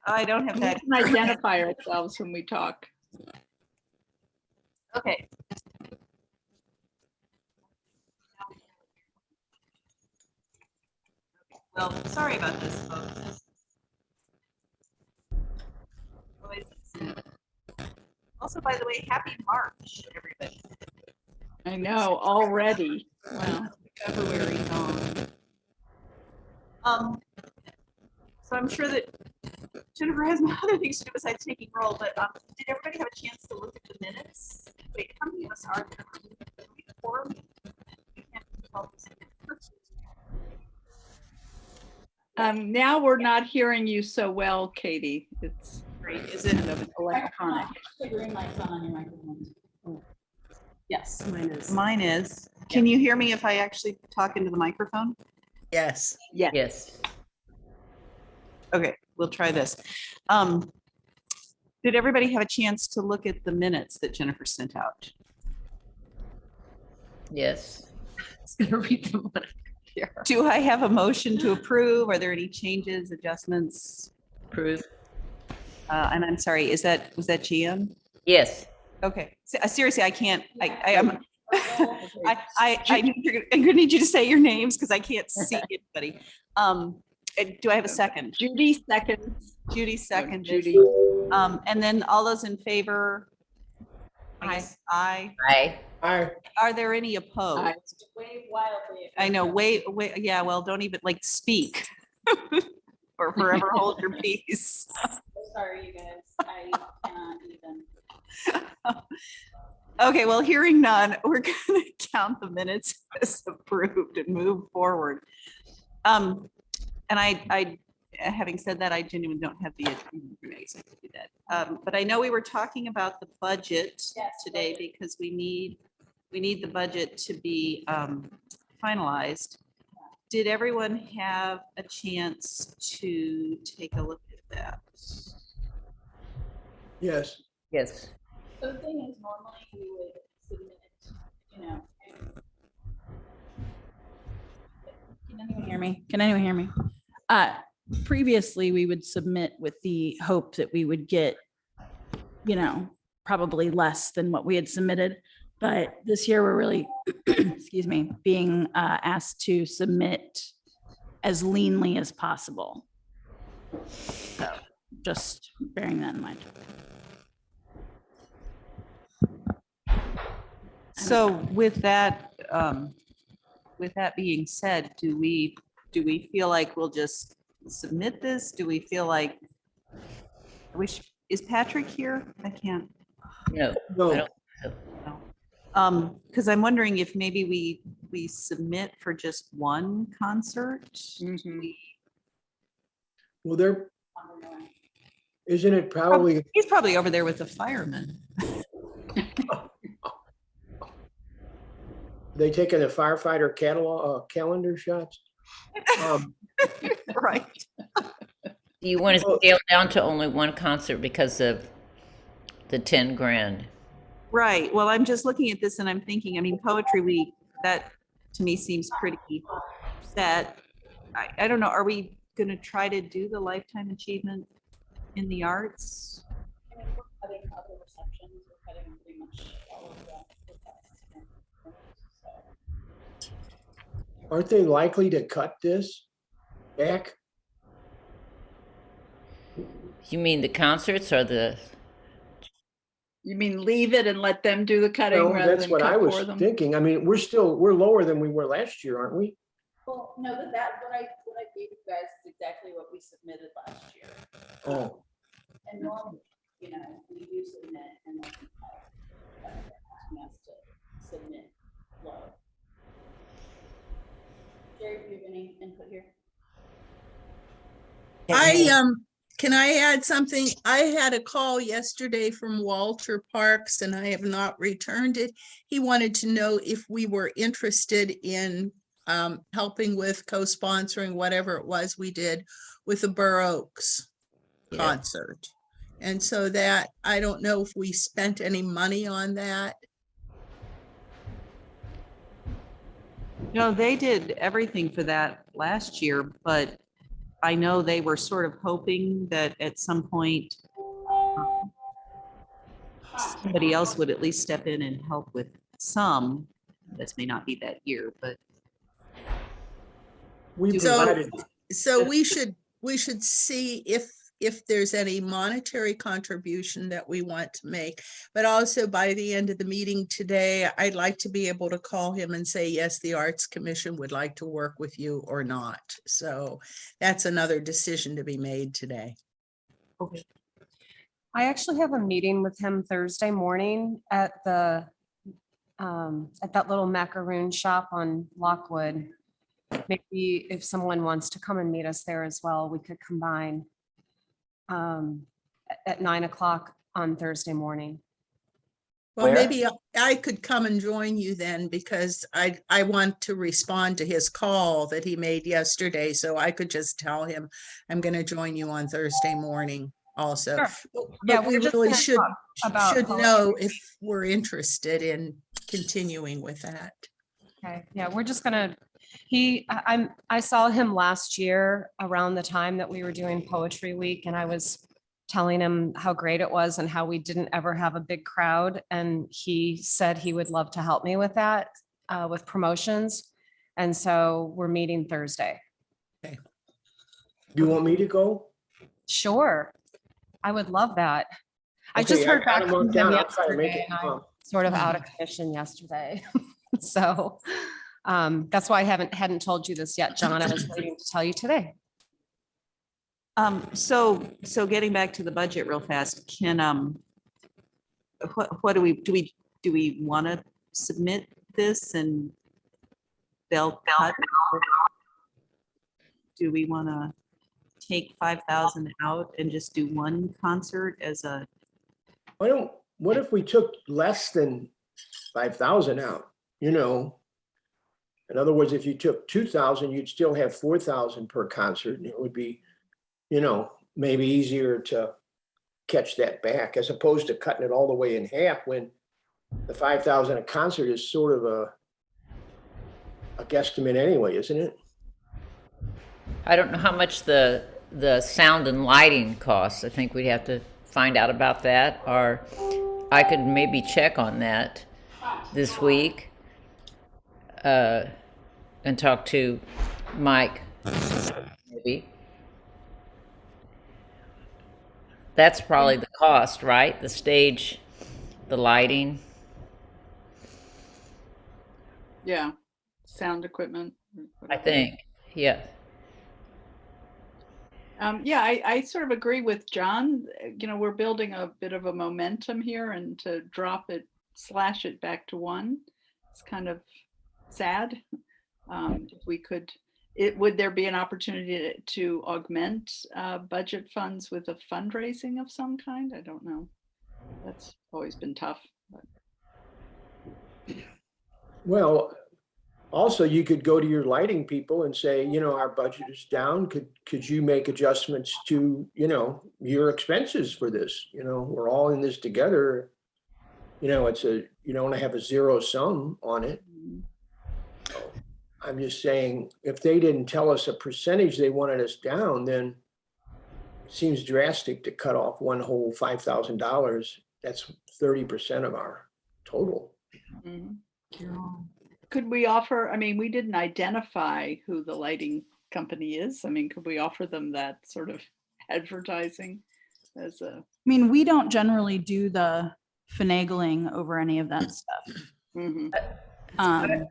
I don't have We that. can identify ourselves when we talk. Okay. Well, sorry about this, folks. Also, by the way, happy March, everybody. I know already. Wow. February gone. So I'm sure that Jennifer has other things to do besides taking roll, but did everybody have a chance to look at the minutes? Wait, how many of us are there? Four? You can't tell us. Now we're not hearing you so well, Katie. It's Great. Is it? kind of electronic. The green light's on your microphone. Yes, mine is. Mine is. Can you hear me if I actually talk into the microphone? Yes. Yeah. Yes. Okay, we'll try this. Did everybody have a chance to look at the minutes that Jennifer sent out? Yes. I was gonna read them. Here. Do I have a motion to approve? Are there any changes, adjustments? Approve. And I'm sorry, was that Jan? Yes. Okay, seriously, I can't, I am. I'm gonna need you to say your names because I can't see anybody. Do I have a second? Judy seconds. Judy second. Judy. And then all those in favor? Aye. Aye. Aye. Are there any opposed? Wave wildly. I know, wait, yeah, well, don't even like speak. Or forever hold your peace. Sorry, you guys. I cannot even. Okay, well, hearing none, we're gonna count the minutes as approved and move forward. And I, having said that, I genuinely don't have the information to do that. But I know we were talking about the budget today because we need the budget to be finalized. Did everyone have a chance to take a look at that? Yes. Yes. So the thing is, normally we would submit, you know. Can anyone hear me? Can anyone hear me? Previously, we would submit with the hope that we would get, you know, probably less than what we had submitted. But this year we're really, excuse me, being asked to submit as leanly as possible. So just bearing that in mind. So with that being said, do we feel like we'll just submit this? Do we feel like, is Patrick here? I can't. No. No. I don't. Because I'm wondering if maybe we submit for just one concert. Mhm. Well, isn't it probably, He's probably over there with the firemen. they taking the firefighter calendar shots? Right. Do you want to scale down to only one concert because of the 10 grand? Right. Well, I'm just looking at this and I'm thinking, I mean, Poetry Week, that to me seems pretty set. I don't know. Are we going to try to do the Lifetime Achievement in the arts? We're cutting other receptions. We're cutting pretty much all of the tests. Aren't they likely to cut this back? You mean the concerts or the? You mean leave it and let them do the cutting No, rather that's than what I cut was for them? thinking. I mean, we're lower than we were last year, aren't we? Well, no, what I gave you guys is exactly what we submitted last year. Oh, And normally, you know, we do submit and then they're asking us to submit low. Jerry, do you have any input here? Can I add something? I had a call yesterday from Walter Parks and I have not returned it. He wanted to know if we were interested in helping with co-sponsoring whatever it was we did with the Burr Oaks Yeah. concert. And so that, I don't know if we spent any money on that. No, they did everything for that last year, but I know they were sort of hoping that at some point somebody else would at least step in and help with some. This may not be that year, but We So- provided, So we should see if there's any monetary contribution that we want to make. But also by the end of the meeting today, I'd like to be able to call him and say, yes, the Arts Commission would like to work with you or not. So that's another decision to be made today. I actually have a meeting with him Thursday morning at that little macaroon shop on Lockwood. Maybe if someone wants to come and meet us there as well, we could combine at 9 o'clock on Thursday morning. Well, Where? maybe I could come and join you then because I want to respond to his call that he made yesterday. So I could just tell him I'm going to join you on Thursday morning also. Sure. But Yeah, we we're just really gonna should talk about know poetry. if we're interested in continuing with that. Okay, yeah, we're just gonna, I saw him last year around the time that we were doing Poetry Week, and I was telling him how great it was and how we didn't ever have a big crowd. And he said he would love to help me with that, with promotions. And so we're meeting Thursday. do you want me to go? Sure, I would love that. I Okay, just heard got back him from marked him down. I'll try to make yesterday, it and I'm come. sort of out of commission yesterday. So that's why I hadn't told you this yet, John. I was waiting to tell you today. so getting back to the budget real fast, what do we want to submit this and they'll cut? Do we want to take 5,000 out and just do one concert as a, What if we took less than 5,000 out, you know? In other words, if you took 2,000, you'd still have 4,000 per concert and it would be, you know, maybe easier to catch that back as opposed to cutting it all the way in half when the 5,000 a concert is sort of a guesstimate anyway, isn't it? I don't know how much the sound and lighting costs. I think we'd have to find out about that, or I could maybe check on that this week and talk to Mike, maybe. That's probably the cost, right? The stage, the lighting. Yeah, sound equipment. or I whatever. think, yeah. Yeah, I sort of agree with John. You know, we're building a bit of a momentum here, and to slash it back to one, it's kind of sad. If we could, would there be an opportunity to augment budget funds with a fundraising of some kind? I don't know. That's always been tough. But Well, also you could go to your lighting people and say, you know, our budget is down. Could you make adjustments to, you know, your expenses for this? You know, we're all in this together. You know, you don't have a zero sum on it. I'm just saying, if they didn't tell us a percentage they wanted us down, then it seems drastic to cut off one whole $5,000. That's 30% of our total. Mhm. Could we offer, I mean, we didn't identify who the lighting company is. I mean, could we offer them that sort of advertising as a? I mean, we don't generally do the finagling over any of that stuff. Mhm.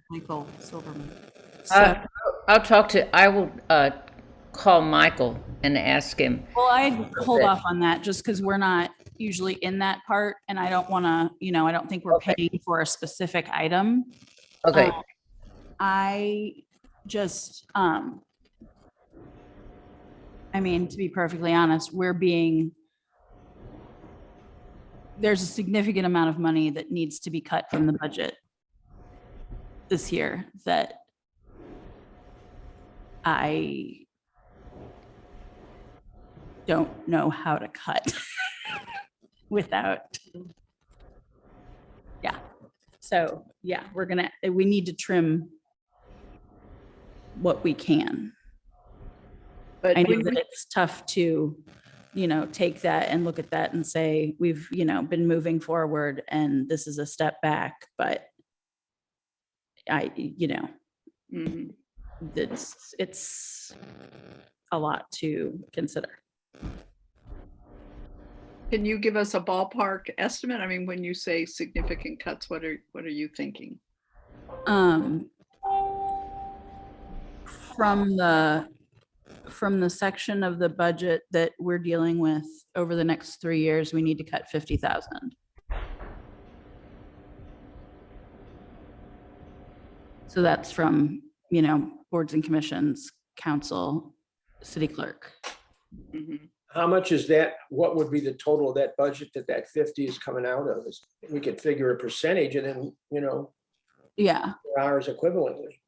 Michael Silverman? I will call Michael and ask him. Well, I'd hold off on that just because we're not usually in that part and I don't want to, you know, I don't think we're Okay. paying for a specific item. Okay, I just, I mean, to be perfectly honest, there's a significant amount of money that needs to be cut from the budget this year that I don't know how to cut without. Yeah. So yeah, we need to trim what we can. But I know when that we- it's tough to, take that and look at that and say, we've, been moving forward and this is a step back, but Mhm. it's a lot to consider. Can you give us a ballpark estimate? I mean, when you say significant cuts, what are you thinking? From the section of the budget that we're dealing with over the next 3 years, we need to cut 50,000. So that's from, boards and commissions, council, city clerk. Mhm. How much is that? What would be the total of that budget that 50 is coming out of? We could figure a percentage and then, Yeah, hours equivalently.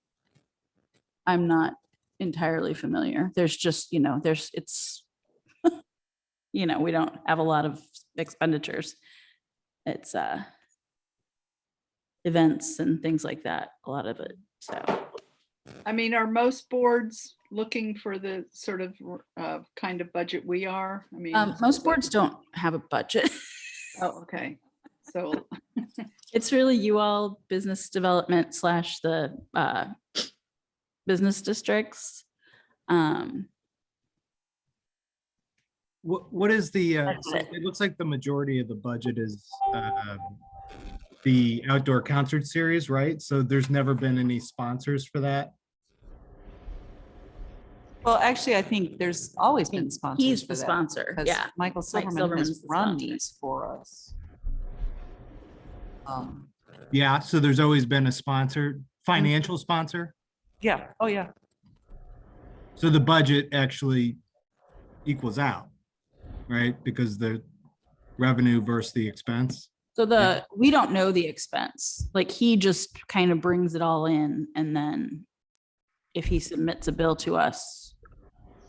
I'm not entirely familiar. There's just, it's, we don't have a lot of expenditures. It's events and things like that, a lot of it. So I mean, are most boards looking for the sort of kind of budget we are? I mean, most boards don't have a budget. Oh, okay. So, It's really you all business development / the business districts. What is the, That's it. it looks like the majority of the budget is the outdoor concert series, right? So there's never been any sponsors for that? Well, actually, I think there's always been sponsors. He's for the that, sponsor. because Yeah. Michael Silverman Silverman's has the run sponsor. these for us. Yeah, so there's always been a sponsor, financial sponsor. Yeah, oh, yeah. So the budget actually equals out, right? Because the revenue versus the expense. So we don't know the expense. Like he just kind of brings it all in and then if he submits a bill to us,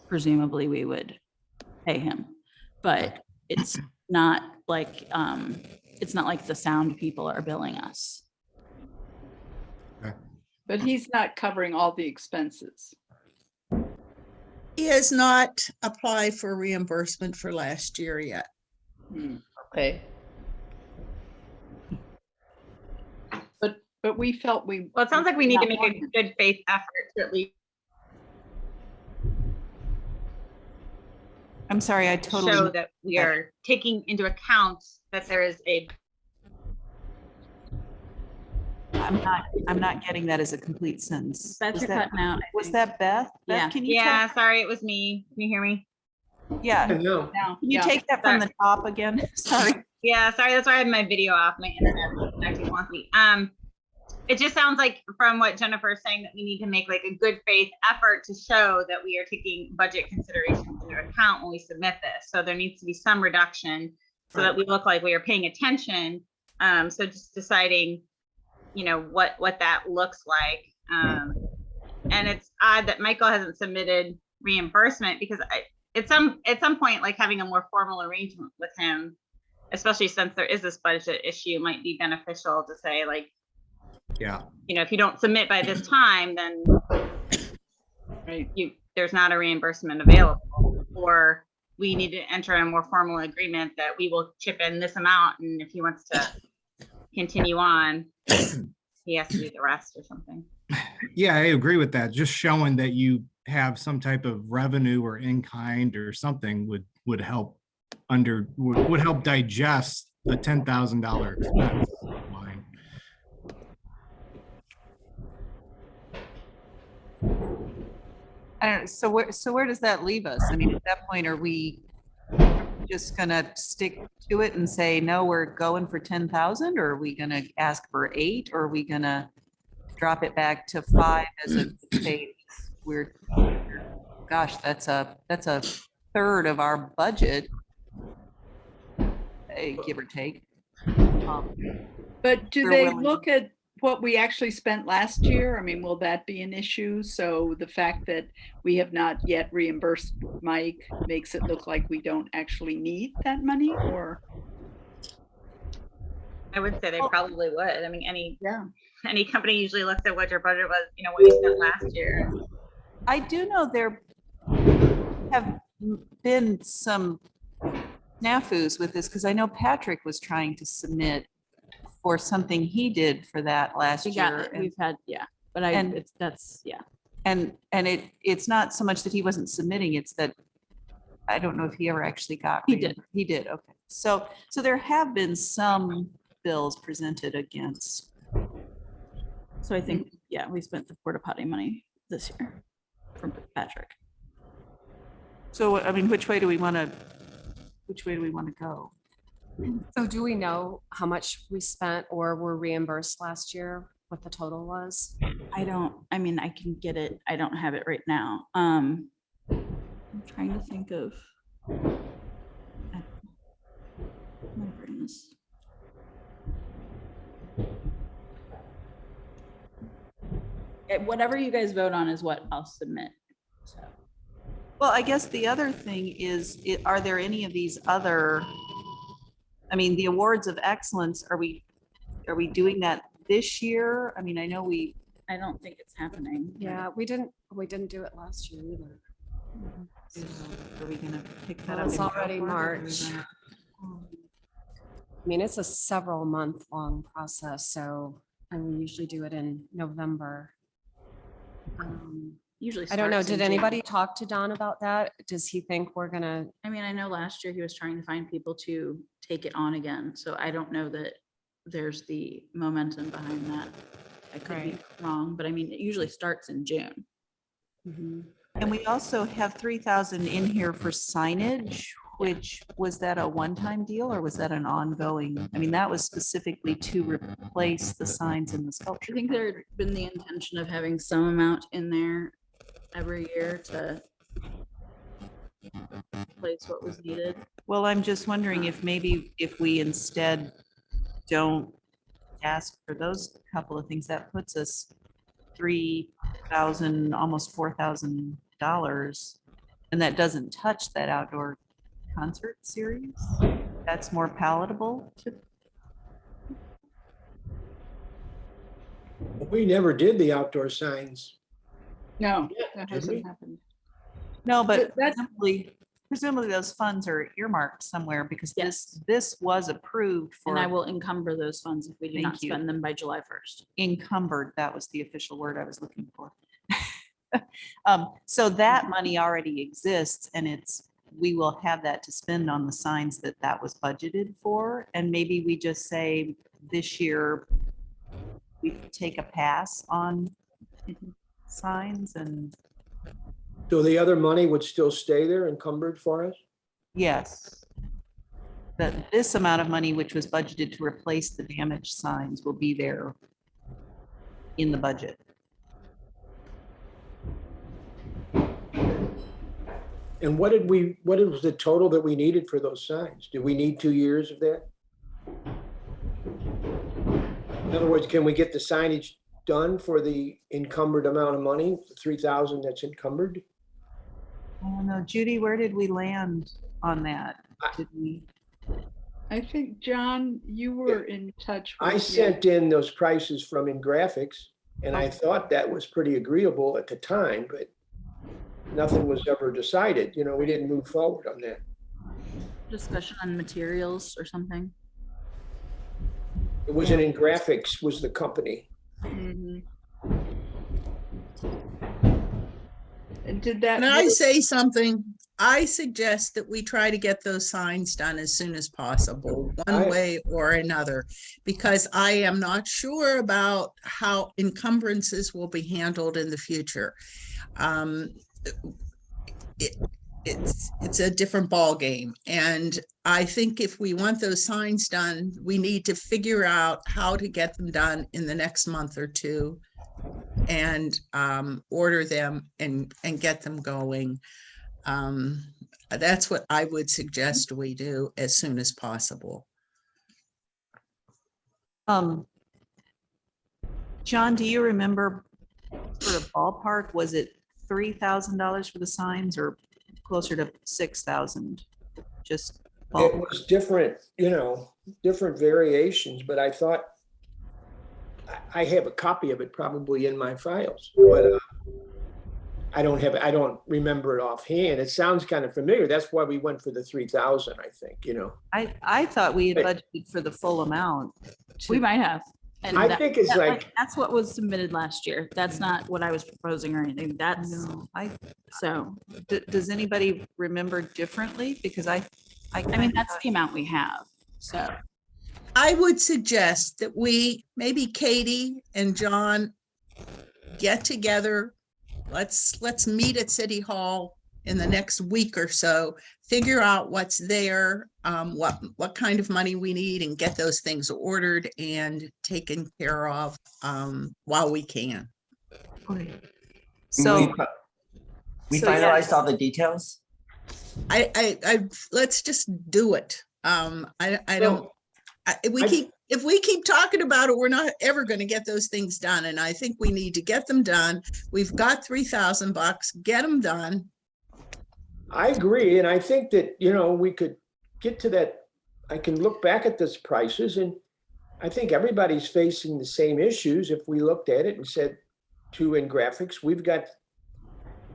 presumably we would pay him. But it's not like the sound people are billing us. but he's not covering all the expenses. He has not applied for reimbursement for last year yet. Hmm. Okay. But we felt Well, it sounds like we need to make a wanted- good faith effort to at least I'm sorry, I show totally, that we are taking into account that there is a, I'm not getting that as a complete sentence. Beth, Was you're that- cutting out. I Was think. that Beth? Beth, Yeah. can you? yeah, sorry, it was me. Can you hear me? Yeah, can No, Now, you yeah. take that from the top again? Sorry. Yeah, sorry, that's why I had my video off. My internet was acting wonky. It just sounds like from what Jennifer is saying that we need to make like a good faith effort to show that we are taking budget considerations into account when we submit this. So there needs to be some reduction so that we look like we are paying attention. So just deciding, what that looks like. And it's odd that Michael hasn't submitted reimbursement because at some point, like having a more formal arrangement with him, especially since there is this budget issue, might be beneficial to say like, Yeah. if you don't submit by this time, then Right. there's not a reimbursement available, or we need to enter a more formal agreement that we will chip in this amount, and if he wants to continue on, he has to do the rest or something. Yeah, I agree with that. Just showing that you have some type of revenue or in kind or something would help would help digest the $10,000 expense line. I don't know. So where does that leave us? I mean, at that point, are we just gonna stick to it and say, no, we're going for 10,000? Or are we gonna ask for 8? Or are we gonna drop it back to 5 as a faith? Gosh, that's a third of our budget. Give or take. But do We're they willing. look at what we actually spent last year? I mean, will that be an issue? So the fact that we have not yet reimbursed Mike makes it look like we don't actually need that money, or? I would say they probably would. I mean, Yeah. any company usually looks at what your budget was, what you spent last year. I do know have been some snafus with this, because I know Patrick was trying to submit for something he did for that last We got year. it. and- We've had, yeah, but and- that's, yeah. And it's not so much that he wasn't submitting, it's that I don't know if he ever actually got. He did. He did, okay. So there have been some bills presented against. So I think, yeah, we spent the porta potty money this year from Patrick. So, I mean, which way do we want to go? So do we know how much we spent or were reimbursed last year, what the total was? I mean, I can get it. I don't have it right now. I'm trying to think of. I'm gonna bring this. Whatever you guys vote on is what I'll submit. So Well, I guess the other thing is, are there any of these other, I mean, the awards of excellence, are we doing that this year? I mean, I know I don't think it's happening. Yeah, we didn't do it last year either. are we gonna pick that Well, up? it's in already October, or are we March. gonna- I mean, it's a several month long process, so, and we usually do it in November. Usually. I don't know, starts in did June. anybody talk to Don about that? Does he think we're gonna, I mean, I know last year he was trying to find people to take it on again, so I don't know that there's the momentum behind that. I could be wrong, but I mean, it usually starts in June. And we also have 3,000 in here for signage, which, was that a one-time deal or was that an ongoing? I mean, that was specifically to replace the signs in the sculpture. I think there'd been the intention of having some amount in there every year to replace what was needed. Well, I'm just wondering if maybe if we instead don't ask for those couple of things, that puts us $3,000, almost $4,000. And that doesn't touch that outdoor concert series. That's more palatable to. We never did the outdoor signs. No, Yeah, that did hasn't we? happened. No, but That's- presumably those funds are earmarked somewhere, because Yes. this was approved And I for will encumber those funds if we do not Thank you. spend them by July 1st. encumbered. That was the official word I was looking for. So that money already exists, and we will have that to spend on the signs that was budgeted for. And maybe we just say this year, we take a pass on signs, and So the other money would still stay there encumbered for us? yes. That this amount of money, which was budgeted to replace the damaged signs, will be there in the budget. And what was the total that we needed for those signs? Did we need 2 years of that? In other words, can we get the signage done for the encumbered amount of money, the 3,000 that's encumbered? I don't know, Judy, where did we land on that? Did we? I think, John, you were in touch. I with sent in those prices from InGraphics, and I thought that was pretty agreeable at the time, but nothing was ever decided. You know, we didn't move forward on that. Discussion on materials or something. It was in InGraphics was the company. Mhm. And did that? Can I say something? I suggest that we try to get those signs done as soon as possible, one way or another, because I am not sure about how encumbrances will be handled in the future. It's a different ballgame, and I think if we want those signs done, we need to figure out how to get them done in the next month or two, and order them and get them going. That's what I would suggest we do as soon as possible. John, do you remember sort of ballpark, was it $3,000 for the signs or closer to 6,000? Just It ballpark. was different, different variations, but I thought I have a copy of it probably in my files, but I don't remember it offhand. It sounds kind of familiar. That's why we went for the 3,000, I think, you know. I thought we had But- budgeted for the full amount. We to- might have. And I that- think it's that, like, That's what was submitted last year. That's not what I was proposing or anything. That's, No, so, does anybody remember differently? Because I I mean, kinda that's thought- the amount we have. So, I would suggest that we, maybe Katie and John get together. Let's meet at City Hall in the next week or so, figure out what's there, what kind of money we need, and get those things ordered and taken care of while we can. Okay. We So, we so yeah. finalized all the details. Let's just do it. I don't, well, if we keep talking about it, we're not ever going to get those things done. And I think we need to get them done. We've got $3,000, get them done. I agree. And I think that, you know, we could get to that. I can look back at those prices, and I think everybody's facing the same issues. If we looked at it and said, in graphics, we've got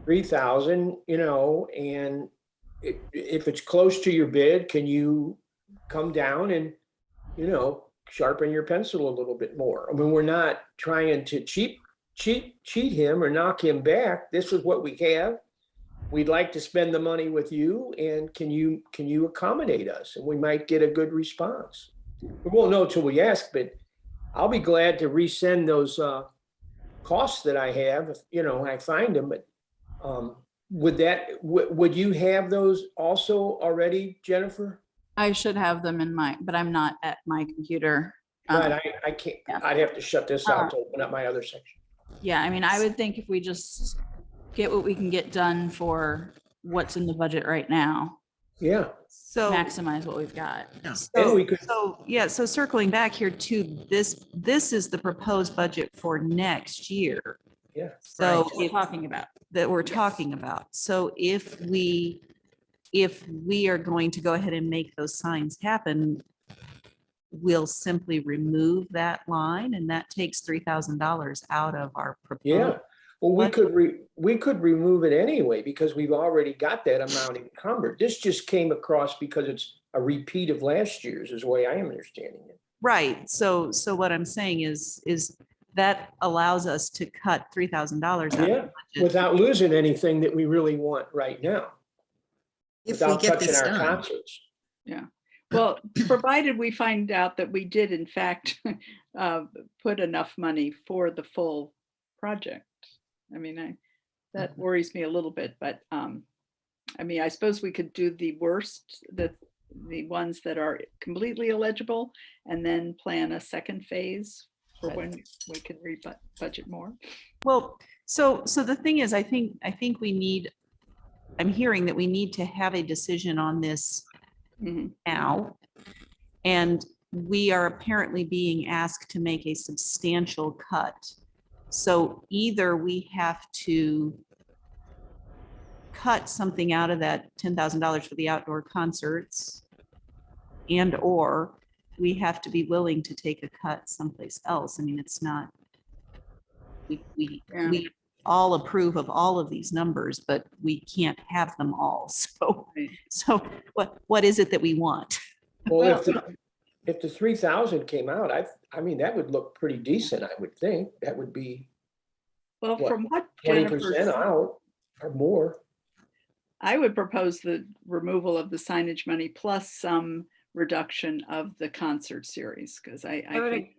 3,000, you know, and if it's close to your bid, can you come down and, you know, sharpen your pencil a little bit more? I mean, we're not trying to cheat him or knock him back. This is what we have. We'd like to spend the money with you, and can you accommodate us? And we might get a good response. We won't know till we ask, but I'll be glad to resend those costs that I have, if, you know, I find them. But would you have those also already, Jennifer? I should have them in my, but I'm not at my computer. Right, I can't, yeah. I'd have to shut this out to open up my other section. Yeah, I mean, I would think if we just get what we can get done for what's in the budget right now, Yeah, so. maximize what we've got. and So, we could, so circling back here to this is the proposed budget for next year. yeah. So What we're if- talking about. that we're talking about. So if we are going to go ahead and make those signs happen, we'll simply remove that line, and that takes $3,000 out of our Yeah, proposed. well, What- we could remove it anyway, because we've already got that amount encumbered. This just came across because it's a repeat of last year's, is the way I am understanding it. Right, so what I'm saying is that allows us to cut $3,000 out of Yeah, the budget. without losing anything that we really want right now, If we without get touching this our done. concerts. Well, provided we find out that we did in fact put enough money for the full project. I mean, that worries me a little bit, but I mean, I suppose we could do the worst, the ones that are completely illegible, and then plan a second phase for when we can budget more. Well, so the thing is, I think I'm hearing that we need to have a decision on this Mhm. now. And we are apparently being asked to make a substantial cut. So either we have to cut something out of that $10,000 for the outdoor concerts, and/or we have to be willing to take a cut someplace else. I mean, it's not, we Yeah. all approve of all of these numbers, but we can't have them all. Right. So what is it that we want? Well, if the 3,000 came out, I mean, that would look pretty decent, I would think. That would be Well, What, from what 20% Jennifer, out or more. I would propose the removal of the signage money plus some reduction of the concert series, because I I would think.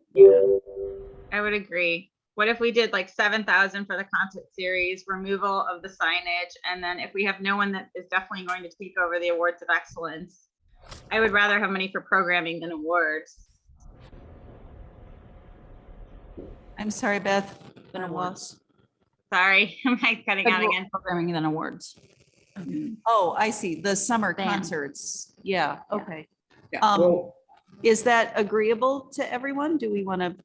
I would agree. What if we did like 7,000 for the concert series, removal of the signage, and then if we have no one that is definitely going to take over the awards of excellence, I would rather have money for programming than awards. I'm sorry, Beth. Than I'm awards. lost. Sorry, am I cutting out again? Programming than awards. Mhm. Oh, I see. The summer Band. concerts. Yeah, Yeah. okay. Yeah. Well, Is that agreeable to everyone? Do we want to?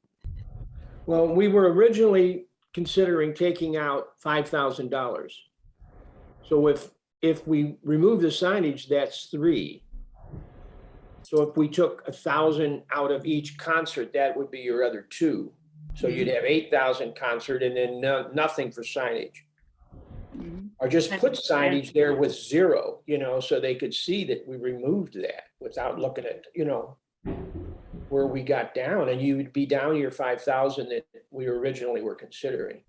well, we were originally considering taking out $5,000. So if we remove the signage, that's 3. So if we took 1,000 out of each concert, that would be your other 2. So you'd have 8,000 concert and then nothing for signage. Or just put signage there with 0, so they could see that we removed that without looking at, where we got down, and you would be down your 5,000 that we originally were considering,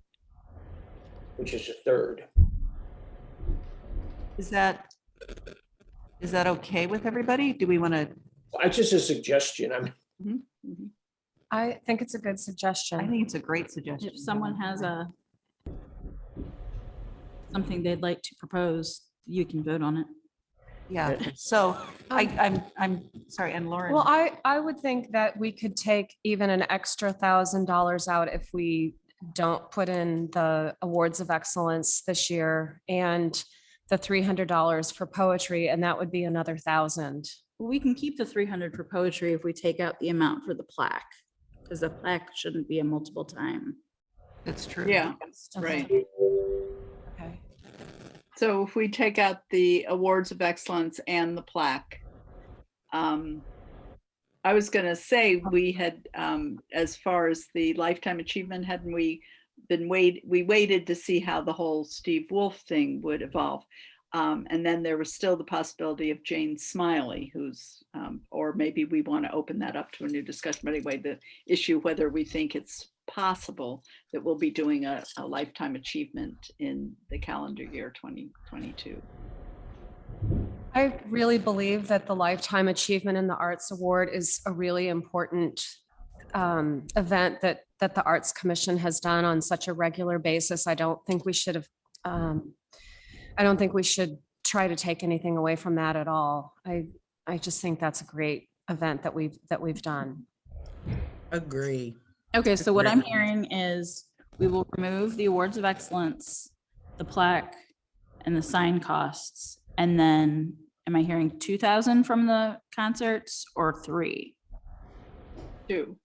which is a third. Is that okay with everybody? Do we want to, It's just a suggestion. I think it's a good I suggestion. think it's a great suggestion. If someone has something they'd like to propose, you can vote on it. Yeah, so I'm sorry, and Lauren. Well, I would think that we could take even an extra $1,000 out if we don't put in the awards of excellence this year and the $300 for poetry, and that would be another 1,000. We can keep the 300 for poetry if we take out the amount for the plaque, because the plaque shouldn't be a multiple time. That's true. Yeah, Okay. right. Okay. So if we take out the awards of excellence and the plaque, I was gonna say, we had, as far as the lifetime achievement, hadn't we we waited to see how the whole Steve Wolf thing would evolve. And then there was still the possibility of Jane Smiley, who's, or maybe we want to open that up to a new discussion. But anyway, the issue whether we think it's possible that we'll be doing a lifetime achievement in the calendar year 2022. I really believe that the Lifetime Achievement in the Arts Award is a really important event that the Arts Commission has done on such a regular basis. I don't think we should have, I don't think we should try to take anything away from that at all. I just think that's a great event that we've done. Agree. Okay, so what I'm hearing is we will remove the awards of excellence, the plaque, and the sign costs. And then, am I hearing 2,000 from the concerts or 3? 2.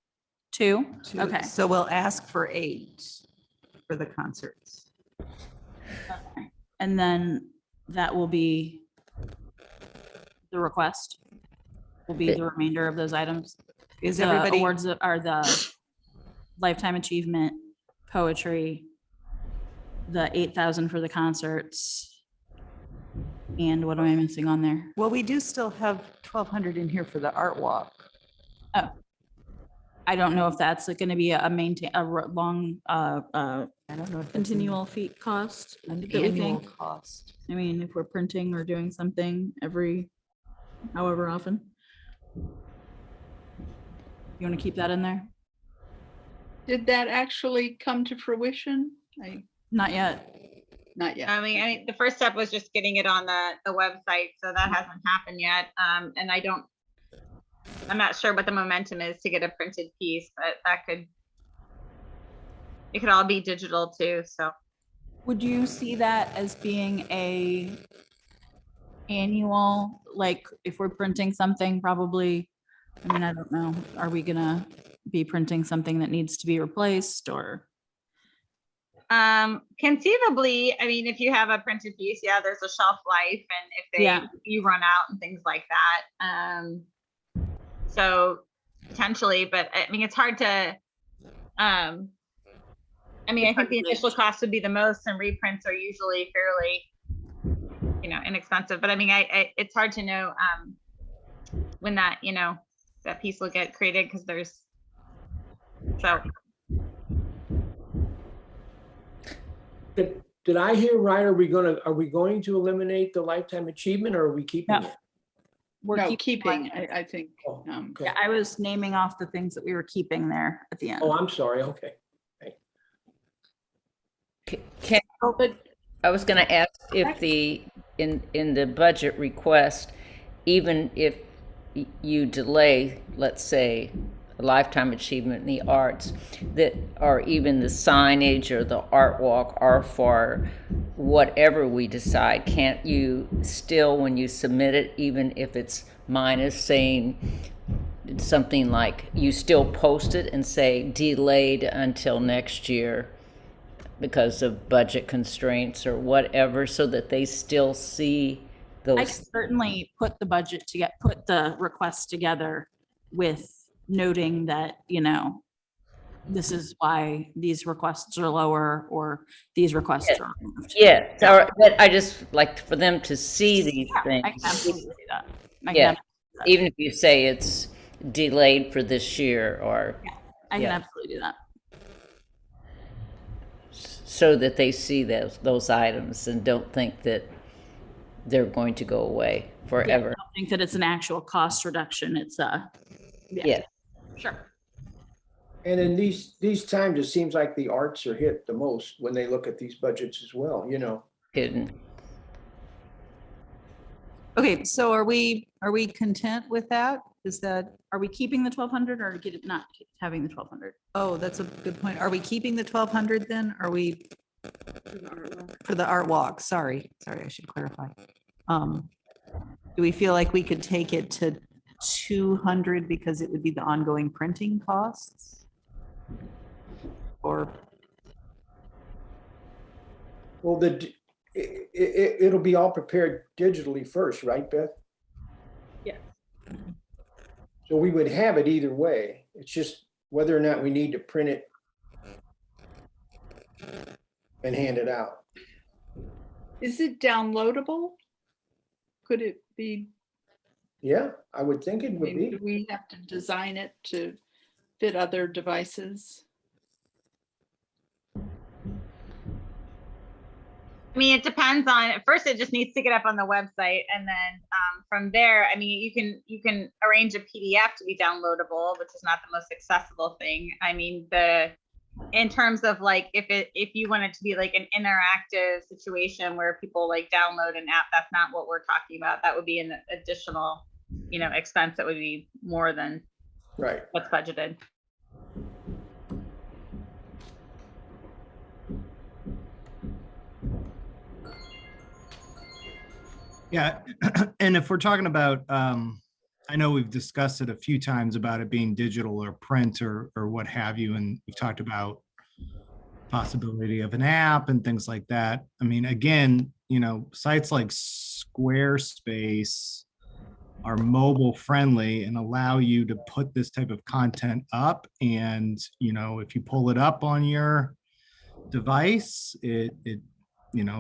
2? Okay. So we'll ask for 8 for the concerts. Okay. And then that will be the request, will be the remainder of those items. Is The everybody, awards are the lifetime achievement, poetry, the 8,000 for the concerts. And what am I missing on there? well, we do still have 1,200 in here for the art walk. Oh, I don't know if that's going to be a long, I don't know if it's continual fee cost. an that we annual think. cost. I mean, if we're printing or doing something every, however often. You want to keep that in there? Did that actually come to fruition? Not yet. Not yet. I mean, the first step was just getting it on the website, so that hasn't happened yet. And I'm not sure what the momentum is to get a printed piece, but it could all be digital too, so. Would you see that as being a annual, like if we're printing something, probably, I mean, I don't know, are we gonna be printing something that needs to be replaced or? Conceivably, I mean, if you have a printed piece, yeah, there's a shelf life, and Yeah. if you run out and things like that. So potentially, but I mean, it's hard to, I mean, I think the initial cost would be the most, and reprints are usually fairly, inexpensive, but I mean, it's hard to know, when that, that piece will get created, because so. Did I hear right? Are we going to eliminate the lifetime achievement, or are we keeping No. it? We're No, keeping- keeping, I think. Oh, okay. Yeah, I was naming off the things that we were keeping there at the end. Oh, I'm sorry. Okay. Can, But I was gonna ask if in the budget request, even if you delay, let's say, a lifetime achievement in the arts, that, or even the signage or the art walk, or for whatever we decide, can't you still, when you submit it, even if it's minus, saying something like, you still post it and say delayed until next year because of budget constraints or whatever, so that they still see I those? can certainly put the request together with noting that, this is why these requests are lower or these requests Yes. are removed. Yeah, or, but I just like for them to see these I can things, absolutely do that. I can Yeah. absolutely do that. even if you say it's delayed for this year or I can yeah. absolutely do that. so that they see those items and don't think that they're going to go away Yeah, I forever. don't think that it's an actual cost reduction. It's Yeah. sure. And in these times, it seems like the arts are hit the most when they look at these budgets as well, you know. Hidden. Okay, so are we content with that? Is that, Are we keeping the 1,200 or not having the 1,200? oh, that's a good point. Are we keeping the 1,200 then? Are we? For the art walk, sorry, I should clarify. Do we feel like we could take it to 200 because it would be the ongoing printing costs? Or, Well, it'll be all prepared digitally first, right, Beth? Yeah. So we would have it either way. It's just whether or not we need to print it and hand it out. Is it downloadable? Could it be, Yeah, I would think it I would mean, be. do we have to design it to fit other devices? I mean, it depends on, at first it just needs to get up on the website, and then from there, I mean, you can arrange a PDF to be downloadable, which is not the most accessible thing. I mean, in terms of like, if you want it to be like an interactive situation where people like download an app, that's not what we're talking about. That would be an additional, expense that would be more than Right. what's budgeted. Yeah, and if we're talking about, I know we've discussed it a few times about it being digital or print or what have you, and we've talked about possibility of an app and things like that. I mean, again, sites like Squarespace are mobile friendly and allow you to put this type of content up. And, if you pull it up on your device, it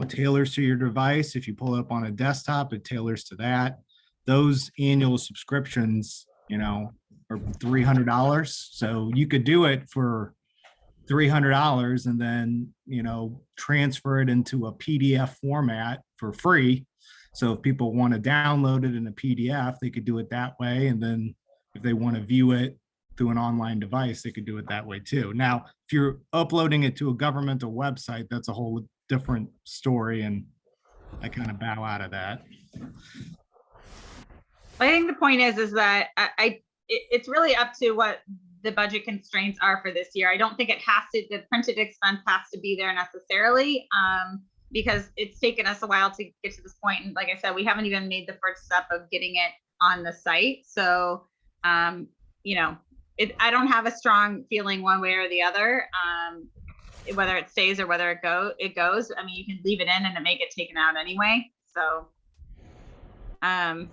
tailors to your device. If you pull it up on a desktop, it tailors to that. Those annual subscriptions, are $300. So you could do it for $300 and then, transfer it into a PDF format for free. So if people want to download it in a PDF, they could do it that way. And then if they want to view it through an online device, they could do it that way too. Now, if you're uploading it to a governmental website, that's a whole different story. And I kind of bow out of that. I think the point is that it's really up to what the budget constraints are for this year. I don't think the printed expense has to be there necessarily, because it's taken us a while to get to this point. And like I said, we haven't even made the first step of getting it on the site. So, I don't have a strong feeling one way or the other, whether it stays or whether it goes. I mean, you can leave it in and it may get taken out anyway. So, I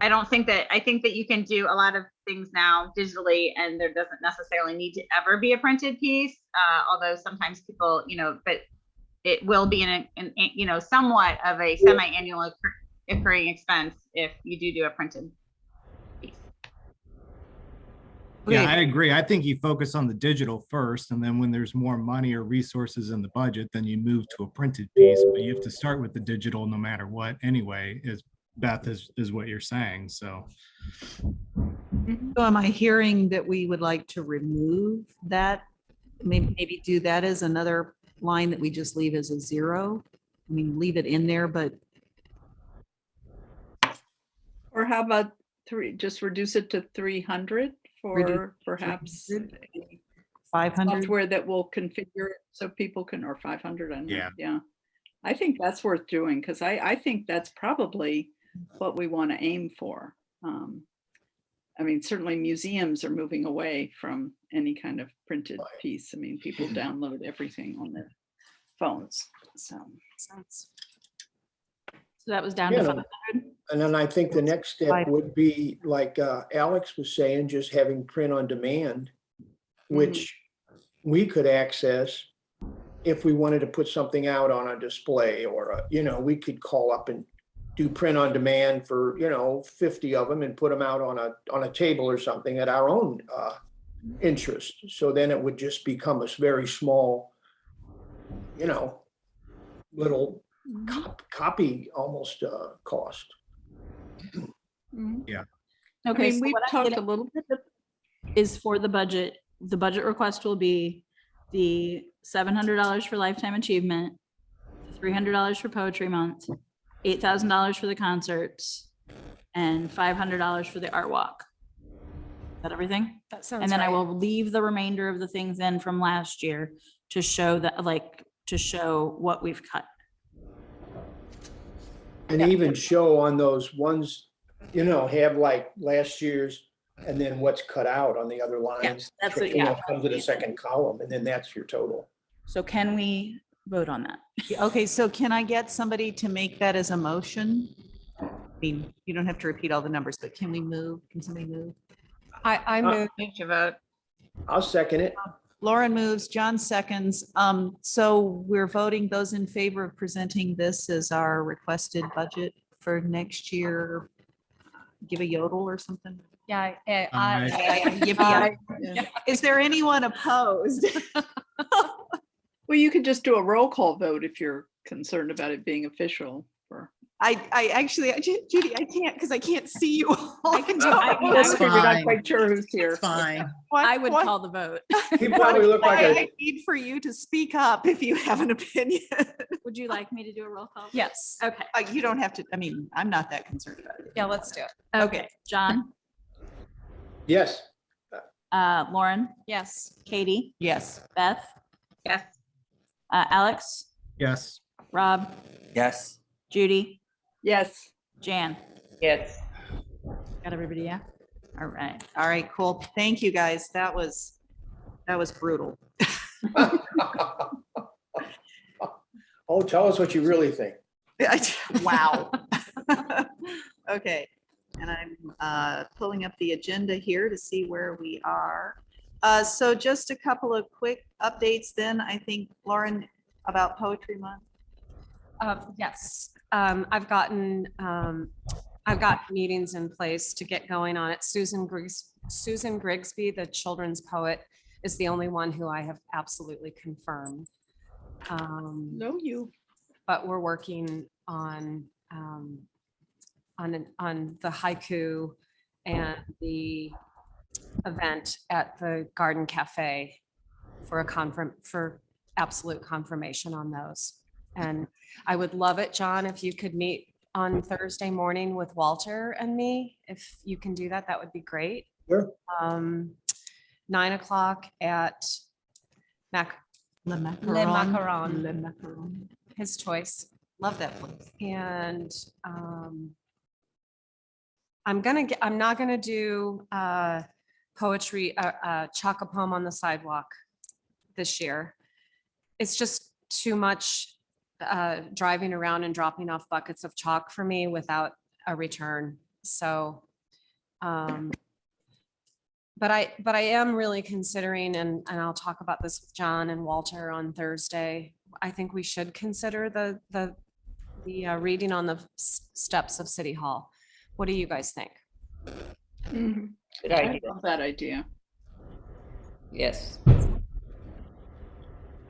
don't think that, I think that you can do a lot of things now digitally, and there doesn't necessarily need to ever be a printed piece. Although sometimes people, but it will be in somewhat of a semi-annual occurring expense if you do a printed piece. Yeah, Okay. I agree. I think you focus on the digital first, and then when there's more money or resources in the budget, then you move to a printed piece. But you have to start with the digital no matter what anyway, as Beth is what you're saying. So so am I hearing that we would like to remove that? Maybe do that as another line that we just leave as a zero? I mean, leave it in there, but Or how about just reduce it to 300 for perhaps 500? software that will configure it so people can, or 500. I don't know. Yeah. Yeah. I think that's worth doing because I think that's probably what we want to aim for. I mean, certainly museums are moving away from any kind of printed piece. I mean, people download everything on their phones. So So that was down Yeah, to no. 500. And then I think the next step would be, like Alex was saying, just having print on demand, which we could access if we wanted to put something out on a display or, we could call up and do print on demand for, 50 of them and put them out on a table or something at our own interest. So then it would just become a very small, little copy almost cost. I Okay, mean, so we've what I'm talked getting a little bit. is for the budget request will be the $700 for lifetime achievement, $300 for poetry month, $8,000 for the concerts, and $500 for the art walk. Is that everything? That sounds And then I right. will leave the remainder of the things in from last year to show that, to show what we've cut. And even show on those ones, have like last year's and then what's cut out on the other lines. that's what- yeah. Comes to the second column and then that's your total. So can we vote on that? Okay, so can I get somebody to make that as a motion? I mean, you don't have to repeat all the numbers, but can somebody move? I move, You should vote. I'll second it. Lauren moves, John seconds. So we're voting those in favor of presenting this as our requested budget for next year. Give a yodel or something. yeah, Yippee. Is there anyone opposed? Well, you could just do a roll call vote if you're concerned about it being official. Judy, I can't because I can't see you. I can do- I I just would- figured I'm fine. quite sure who's here. Fine. I would call the vote. He probably looked like I a, need for you to speak up if you have an opinion. Would you like me to do a roll call? yes, Okay, You don't have to, I mean, I'm not that concerned about it. yeah, let's do it. okay. John, yes. Lauren, Yes. Katie, Yes. Beth, Yes. Alex, Yes. Rob, Yes. Judy, Yes. Jan. Yes. Got everybody, yeah? All right. All right, cool. Thank you, guys. That was brutal. Oh, tell us what you really think. Wow. Okay, and I'm pulling up the agenda here to see where we are. So just a couple of quick updates then, I think, Lauren, about Poetry Month. Yes, I've got meetings in place to get going on it. Susan Grigsby, the children's poet, is the only one who I have absolutely confirmed. No, you. But we're working on the haiku and the event at the Garden Cafe for absolute confirmation on those. And I would love it, John, if you could meet on Thursday morning with Walter and me. If you can do that, that would be great. Sure. 9:00 at Le Macaron. Le Macaron. his choice. Love that place. And I'm not gonna do poetry, chalk a poem on the sidewalk this year. It's just too much driving around and dropping off buckets of chalk for me without a return. So, but I am really considering, and I'll talk about this with John and Walter on Thursday. I think we should consider the reading on the steps of City Hall. What do you guys think? Mhm. Good I idea. love that idea. Yes. All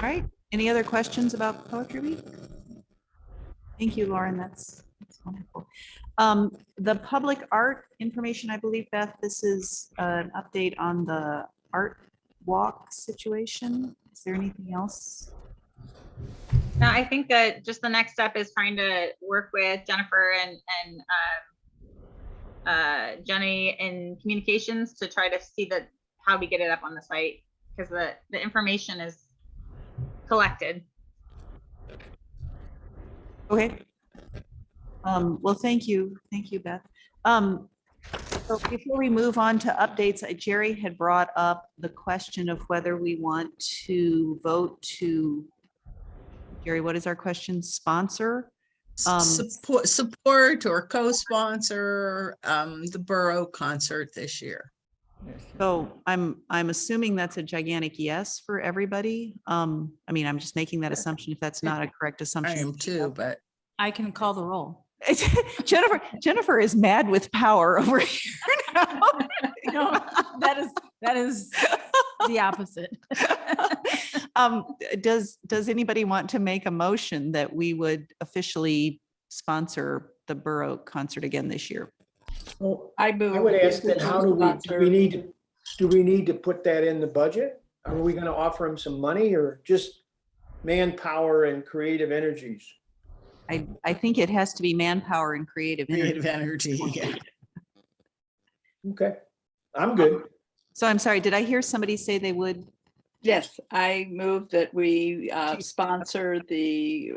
right. Any other questions about Poetry Week? Thank you, Lauren. That's wonderful. The public art information, I believe, Beth, this is an update on the art walk situation. Is there anything else? No, I think that just the next step is trying to work with Jennifer and Jenny in communications to try to see how we get it up on the site, because the information is collected. Okay. Well, thank you. Thank you, Beth. So before we move on to updates, Jerry had brought up the question of whether we want to vote to, Jerry, what is our question? Sponsor support or co-sponsor the borough concert this year. So I'm assuming that's a gigantic yes for everybody. I mean, I'm just making that assumption if that's not a correct I assumption. am too, but I can call the roll. Jennifer is mad with power over here now. No, that is the opposite. Does anybody want to make a motion that we would officially sponsor the borough concert again this year? Well, I move. I would ask then, how do Sponsor. we need to put that in the budget? Are we gonna offer them some money or just manpower and creative energies? I think it has to be manpower and creative energy. creative energy, yeah. Okay, I'm good. So I'm sorry, did I hear somebody say they would? Yes, I move that we sponsor the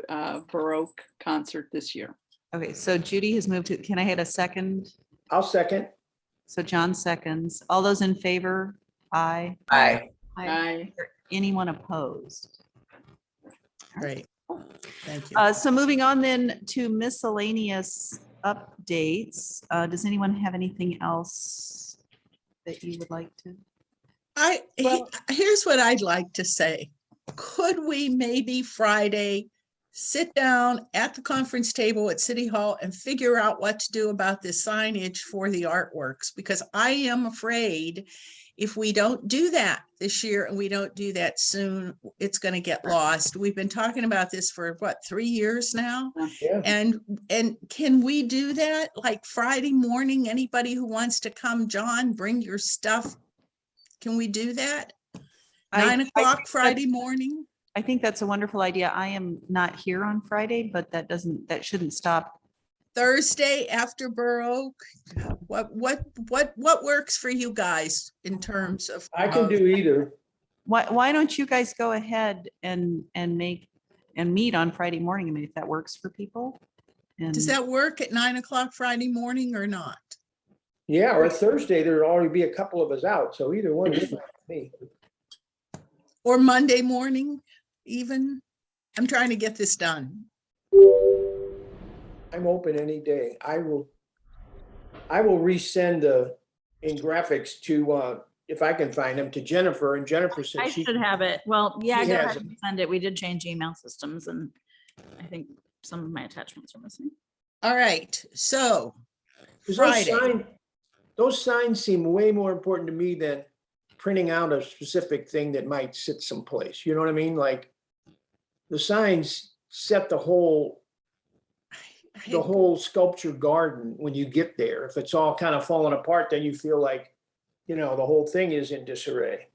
Baroque concert this year. Okay, so Judy has moved to, can I hit a second? I'll second. So John seconds. All those in favor? Aye. Aye. I Anyone opposed? Great. Thank you. So moving on then to miscellaneous updates. Does anyone have anything else that you would like to? Here's what I'd like to say. Could we maybe Friday sit down at the conference table at City Hall and figure out what to do about this signage for the artworks? Because I am afraid if we don't do that this year and we don't do that soon, it's going to get lost. We've been talking about this for what, 3 years now? Yeah. And can we do that? Like Friday morning, anybody who wants to come, John, bring your stuff. Can we do that? 9 o'clock Friday morning? I think that's a wonderful idea. I am not here on Friday, but that shouldn't stop. Thursday after Borough? What works for you guys in terms of? I can do either. Why don't you guys go ahead and meet on Friday morning? I mean, if that works for people. Does And that work at 9 o'clock Friday morning or not? Yeah, or Thursday, there'll already be a couple of us out, so either one is fine with me. Or Monday morning even? I'm trying to get this done. I'm open any day. I will resend in graphics to, if I can find them, to Jennifer, and Jennifer I said she, should have it. Well, yeah, She go has ahead and send it. We did change email systems and I think some of my attachments are missing. All right, so 'cause Friday. those signs seem way more important to me than printing out a specific thing that might sit someplace. You know what I mean? Like the signs set the whole sculpture garden when you get there. If it's all kind of falling apart, then you feel like, the whole thing is in disarray.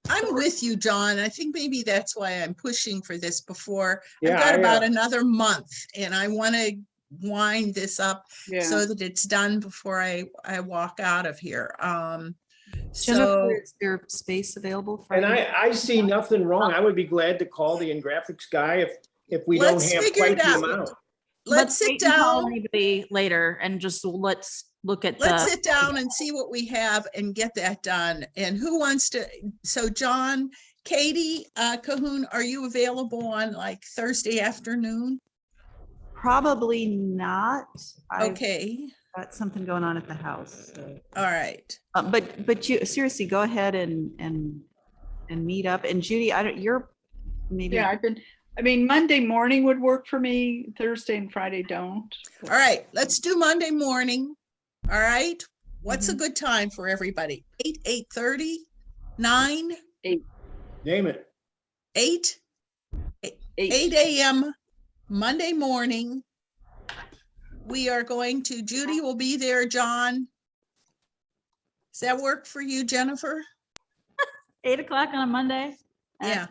I'm with you, John. I think maybe that's why I'm pushing for this before. Yeah, I've got about yeah. another month and I want to wind this up yeah. so that it's done before I walk out of here. So Jennifer, is there space available? And Friday? I see nothing wrong. I would be glad to call the graphics guy if we don't Let's have figure quite it the out. amount. let's sit wait and call down. Anybody later and just let's look at Let's the, sit down and see what we have and get that done. And who wants to, so John, Katie, Cahoon, are you available on like Thursday afternoon? Probably not. I've Okay, got something going on at the house. So. all right. But you seriously go ahead and meet up. And Judy, you're maybe. Yeah, Monday morning would work for me. Thursday and Friday don't. All right, let's do Monday morning. All right, what's Mm-hmm. a good time for everybody? 8:30, 9, Name it. 8 a.m. Monday morning. We are going to, Judy will be there, John. Does that work for you, Jennifer? 8 o'clock on a Monday. Yeah,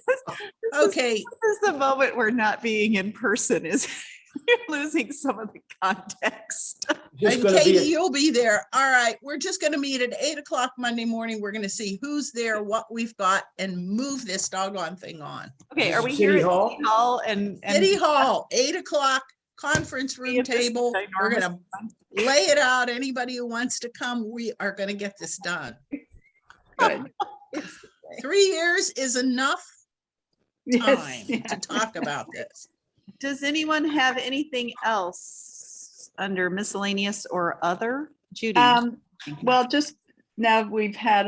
This okay. is the moment where not being in person is you're losing some of the context. Just And gonna be, Katie, you'll be there. All right, we're just gonna meet at 8 o'clock Monday morning. We're gonna see who's there, what we've got, and move this doggone thing on. Okay, are we City here at Hall? City Hall and City Hall, 8 o'clock, conference See room if this is table. We're ginormous. gonna lay it out. Anybody who wants to come, we are gonna get this done. Good. 3 years is enough. Yes, time to talk about this. Does anyone have anything else under miscellaneous or other? Judy? Well, just now we've had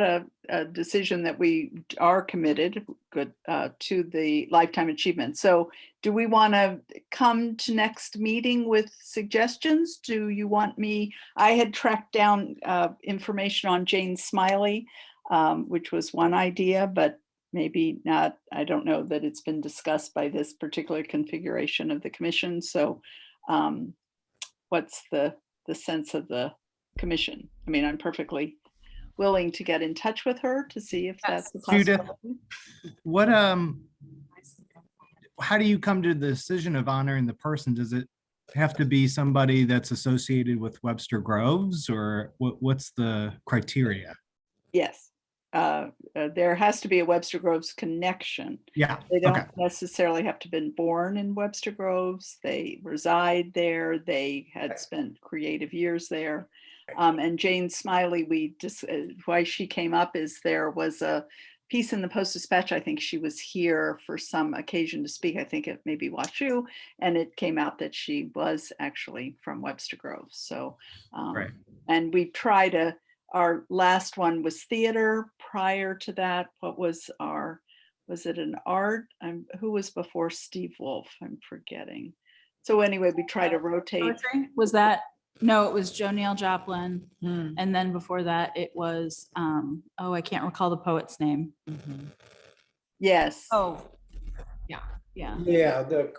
a decision that we are committed to the lifetime achievement. So do we want to come to next meeting with suggestions? Do you want me? I had tracked down information on Jane Smiley, which was one idea, but maybe not. I don't know that it's been discussed by this particular configuration of the commission. So what's the sense of the commission? I mean, I'm perfectly willing to get in touch with her to see if that's a Judith, possibility. what, how do you come to the decision of honoring the person? Does it have to be somebody that's associated with Webster Groves, or what's the criteria? Yes. There has to be a Webster Groves connection. Yeah, They don't okay. necessarily have to have been born in Webster Groves. They reside there. They had spent creative years there. And Jane Smiley, why she came up is there was a piece in the Post-Dispatch. I think she was here for some occasion to speak. I think it maybe WashU, and it came out that she was actually from Webster Groves. So, Right. and we try to. Our last one was theater. Prior to that, what was it an art? Who was before Steve Wolf? I'm forgetting. So anyway, we try to rotate. Poetry? Was that, no, it was Joe Neal Joplin. Hmm. And then before that, it was, I can't recall the poet's name. Yes. Oh. Yeah. Yeah, the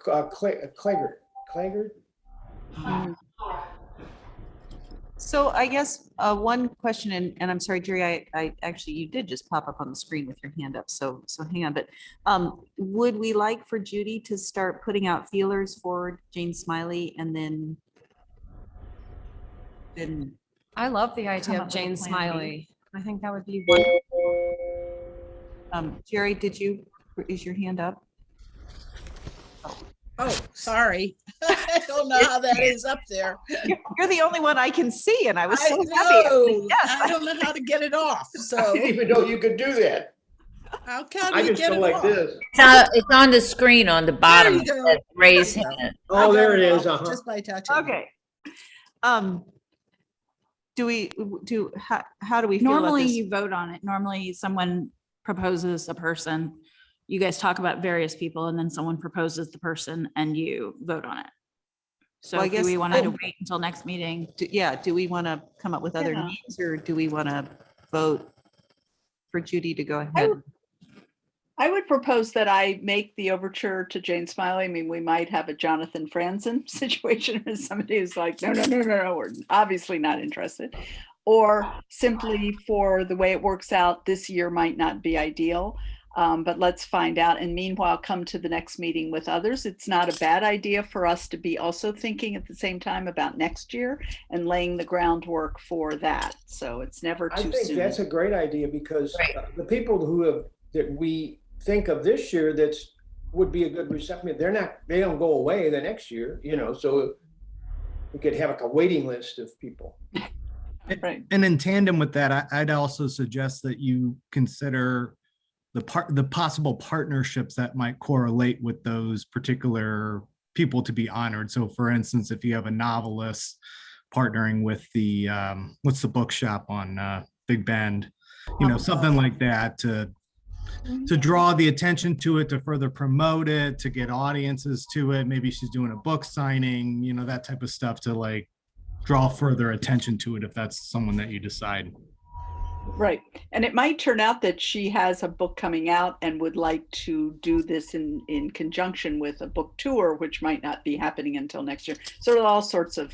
Claggart. So I guess one question, and I'm sorry, Jerry, I actually, you did just pop up on the screen with your hand up, so hang on, but would we like for Judy to start putting out feelers for Jane Smiley and then I love the Come idea up of with a Jane plan B. Smiley. I think that would be wonderful. Jerry, is your hand up? Oh, sorry. I don't know how that is up there. You're the only one I can see, and I was I so happy. I was like, know. yes. I don't know how to get it off. I So didn't even know you could do that. how can I we just get go it like off? this. It's on the screen on the bottom. you It go. says Raise There you go. hand. I Oh, got there it is. off Uh-huh. Just by touching. Okay. How do we feel about Normally this? you vote on it. Normally someone proposes a person. You guys talk about various people and then someone proposes the person and you vote on it. So Well, I do we guess- want to wait until next meeting? Do we want to come up with other Yeah. names, or do we want to vote for Judy to go ahead? I would propose that I make the overture to Jane Smiley. I mean, we might have a Jonathan Franzen situation or somebody who's like, no, we're obviously not interested. Or simply for the way it works out, this year might not be ideal. But let's find out. And meanwhile, come to the next meeting with others. It's not a bad idea for us to be also thinking at the same time about next year and laying the groundwork for that. So it's never I too think soon. that's a great idea because Right. the people that we think of this year would be a good reception. They don't go away the next year, so we could have like a waiting list of people. Right. And in tandem with that, I'd also suggest that you consider the possible partnerships that might correlate with those particular people to be honored. So for instance, if you have a novelist partnering with the, what's the bookshop on Big Bend, something like that to draw the attention to it, to further promote it, to get audiences to it. Maybe she's doing a book signing, that type of stuff to like draw further attention to it if that's someone that you decide. Right. And it might turn out that she has a book coming out and would like to do this in conjunction with a book tour, which might not be happening until next year. So all sorts of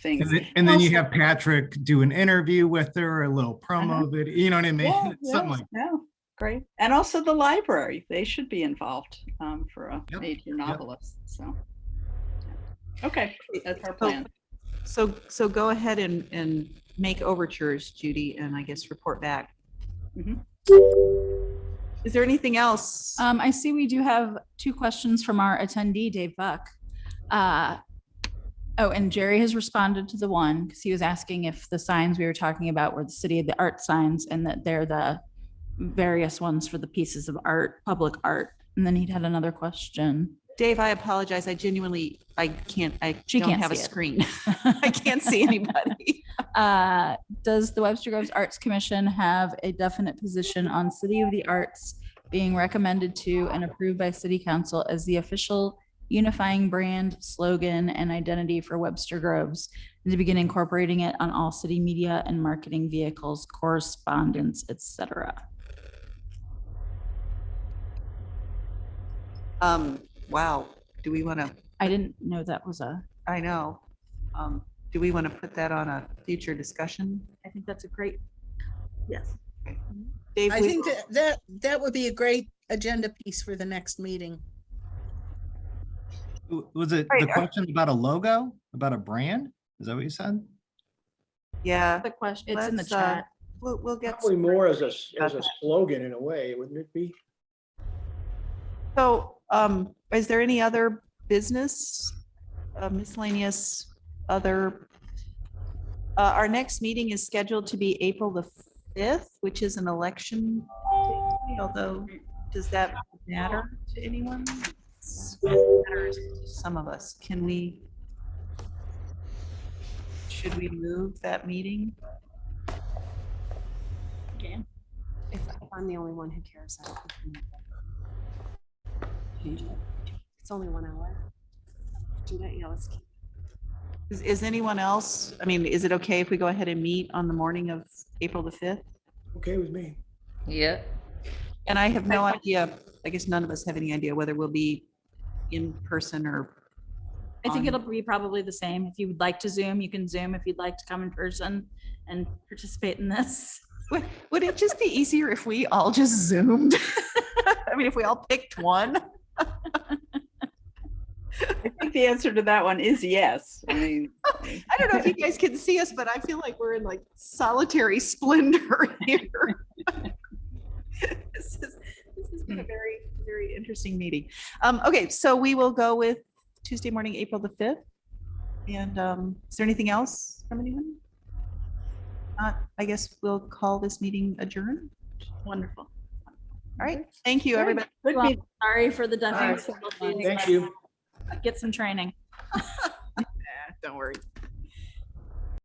things. And then you Also- have Patrick do an interview with her, a little promo video, you know what I mean? Something like Yeah, great. And also the library, they should be involved for a Yep, major yep. novelist. So, okay, that's our plan. So go ahead and make overtures, Judy, and I guess report back. Mhm. Is there anything else? I see we do have 2 questions from our attendee, Dave Buck. And Jerry has responded to the one because he was asking if the signs we were talking about were the City of the Art signs and that they're the various ones for the pieces of art, public art, And then he'd had another question. Dave, I apologize. I genuinely, I She don't can't have a see it. screen. I can't see anybody. Does the Webster Groves Arts Commission have a definite position on City of the Arts being recommended to and approved by City Council as the official unifying brand, slogan, and identity for Webster Groves, and to begin incorporating it on all city media and marketing vehicles, correspondence, etc.? Wow. Do we want to, I didn't know that was a, I know. Do we want to put that on a future discussion? I think that's a great, yes. Dave, I we- think that would be a great agenda piece for the next meeting. Was it Right, the question about a logo, about a brand? Is that what you said? Yeah, The question, it's in the Let's, chat. we'll get. Probably some- more as a slogan in a way, wouldn't it be? So, is there any other business, miscellaneous, other? Our next meeting is scheduled to be April the 5th, which is an election. day, Although, does that matter to anyone? It matters to some of us. Should we move that meeting? If I'm the only one who cares, I don't think we need to change it. It's only 1 hour. Do that, yeah, let's keep. Is anyone else, I mean, is it okay if we go ahead and meet on the morning of April the 5th? Okay with me. Yeah, And I have no idea, I guess none of us have any idea whether we'll be in person or. I think on- it'll be probably the same. If you would like to Zoom, you can Zoom. If you'd like to come in person and participate in this. Would it just be easier if we all just Zoomed? I mean, if we all picked one? I think the answer to that one is yes. I mean, I don't know if you guys can see us, but I feel like we're in like solitary splendor here. This has been a very, very interesting meeting. Okay, so we will go with Tuesday morning, April the 5th. And is there anything else from anyone? I guess we'll call this meeting adjourned. Wonderful. All right, thank you, everybody. good Well, meeting. sorry for the All right. difficulties. Thank you. Get some training. Don't worry.